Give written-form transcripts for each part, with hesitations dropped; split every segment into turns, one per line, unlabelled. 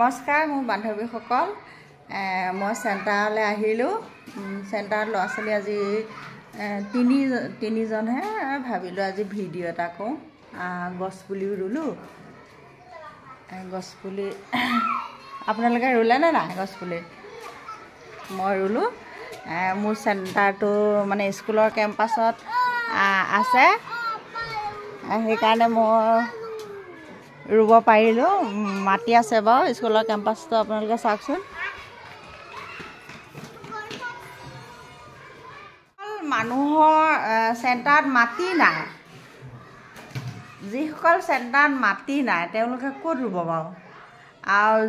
নমস্কাৰ মোৰ বান্ধৱীসকল মই চেণ্টাৰলৈ আহিলোঁ চেণ্টাৰত ল'ৰা ছোৱালী আজি তিনিজনহে ভাবিলোঁ আজি ভিডিঅ' এটা কৰোঁ গছপুলিও ৰুলোঁ গছপুলি আপোনালোকে ৰুলেনে নাই গছপুলি মই ৰুলোঁ মোৰ চেণ্টাৰটো মানে স্কুলৰ কেম্পাছত আছে সেইকাৰণে মই ৰুব পাৰিলোঁ মাটি আছে বাৰু স্কুলৰ কেম্পাছটো আপোনালোকে চাওকচোন মানুহৰ চেণ্টাৰত মাটি নাই যিসকল চেণ্টাৰত মাটি নাই তেওঁলোকে ক'ত ৰুব বাৰু আৰু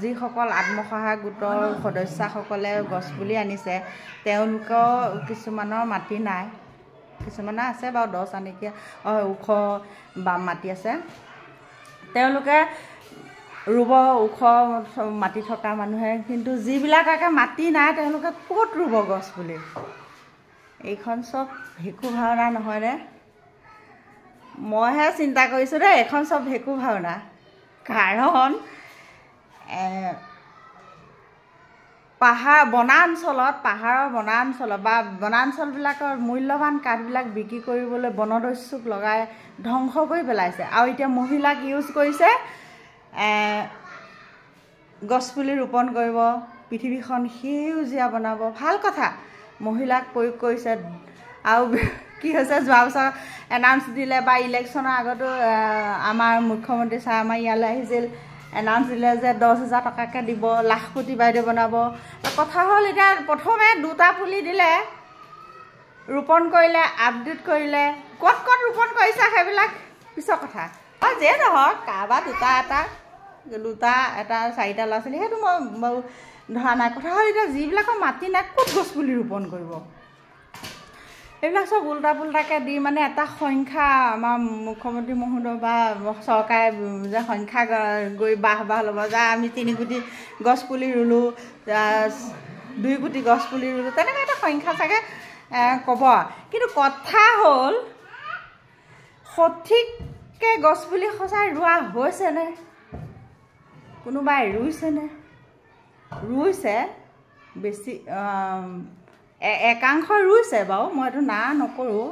যিসকল আত্মসহায়ক গোটৰ সদস্যসকলে গছপুলি আনিছে তেওঁলোকৰ কিছুমানৰ মাটি নাই কিছুমানৰ আছে বাৰু 10 আনিকীয়া ওখ বাম মাটি আছে তেওঁলোকে ৰুব ওখ মাটি থকা মানুহে কিন্তু যিবিলাকে মাটি নাই তেওঁলোকে ক'ত ৰুব গছপুলি এইখন চব ভেকু ভাওনা নহয়নে মইহে চিন্তা কৰিছোঁ দেই এইখন চব ভেকু ভাওনা কাৰণ পাহাৰৰ বনাঞ্চলত বা বনাঞ্চলবিলাকৰ মূল্যৱান কাঠবিলাক বিক্ৰী কৰিবলৈ বনদস্যুক লগাই ধ্বংস কৰি পেলাইছে আৰু এতিয়া মহিলাক ইউজ কৰিছে গছপুলি ৰোপণ কৰিব পৃথিৱীখন সেউজীয়া বনাব ভাল কথা মহিলাক প্ৰয়োগ কৰিছে আৰু কি হৈছে যোৱা বছৰ এনাউন্স দিলে বা ইলেকশ্যনৰ আগতো আমাৰ মুখ্যমন্ত্ৰী ছাৰ আমাৰ ইয়ালৈ আহিছিল এনাউন্স দিলে যে 10,000 টকাকৈ দিব লাখপতি বাইদেউ বনাব কথা হ'ল এতিয়া প্ৰথমে 2টা পুলি দিলে ৰোপণ কৰিলে আপডেট কৰিলে ক'ত ৰোপণ কৰিছে সেইবিলাক পিছৰ কথা যে নহওক কাৰোবাৰ দুটা এটা 4টা ল'ৰা ছোৱালী সেইটো মই ধৰা নাই কথা হ'ল এতিয়া যিবিলাকৰ মাটি নাই ক'ত গছপুলি ৰোপণ কৰিব এইবিলাক চব উল্টা পুল্টাকৈ দি মানে এটা সংখ্যা আমাৰ মুখ্যমন্ত্ৰী মহোদয় বা চৰকাৰে যে সংখ্যা গৈ বাহ ল'ব যে আমি 3 কোটি গছপুলি ৰুলোঁ 2 কোটি গছপুলি ৰুলোঁ তেনেকৈ এটা সংখ্যা চাগে ক'ব কিন্তু কথা হ'ল সঠিককৈ গছপুলি সঁচাই ৰোৱা হৈছেনে কোনোবাই ৰুইছে বেছি একাংশ ৰুইছে বাৰু মই এইটো নকৰোঁ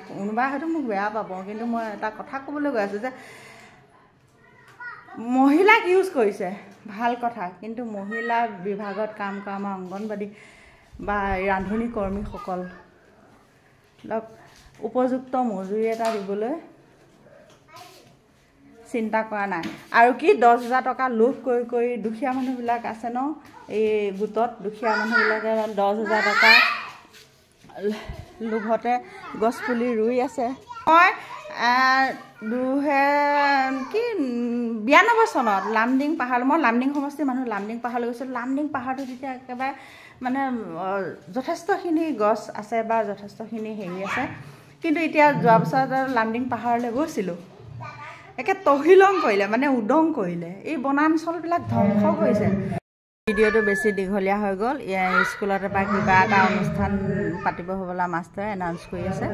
কোনোবাই হয়তো মোক বেয়া পাব কিন্তু মই এটা কথা ক'বলৈ গৈ আছোঁ যে মহিলাক ইউজ কৰিছে ভাল কথা কিন্তু মহিলা বিভাগত কাম কৰা আমাৰ অংগনবাদী বা ৰান্ধনী কৰ্মীসকলক উপযুক্ত মজুৰি এটা দিবলৈ চিন্তা কৰা নাই আৰু কি 10,000 টকা লোভ কৰি দুখীয়া মানুহবিলাক আছে ন এই গোটত দুখীয়া মানুহবিলাকে 10,000 টকা লোভতে গছপুলি ৰুই আছে মই 92 চনত লামডিং পাহাৰ মই লামডিং সমষ্টিৰ মানুহ লামডিং পাহাৰলৈ গৈছিলোঁ লামডিং পাহাৰটো তেতিয়া একেবাৰে মানে যথেষ্টখিনি গছ আছে বা যথেষ্টখিনি হেৰি আছে কিন্তু এতিয়া যোৱা বছৰ লামডিং পাহাৰলৈ গৈছিলোঁ একে তহিলং কৰিলে মানে উদং কৰিলে এই বনাঞ্চলবিলাক ধ্বংস কৰিছে ভিডিঅ'টো বেছি দীঘলীয়া হৈ গ'ল স্কুলতে বা কিবা এটা অনুষ্ঠান পাতিব হ'বলা মাষ্টৰে এনাউন্স কৰি আছে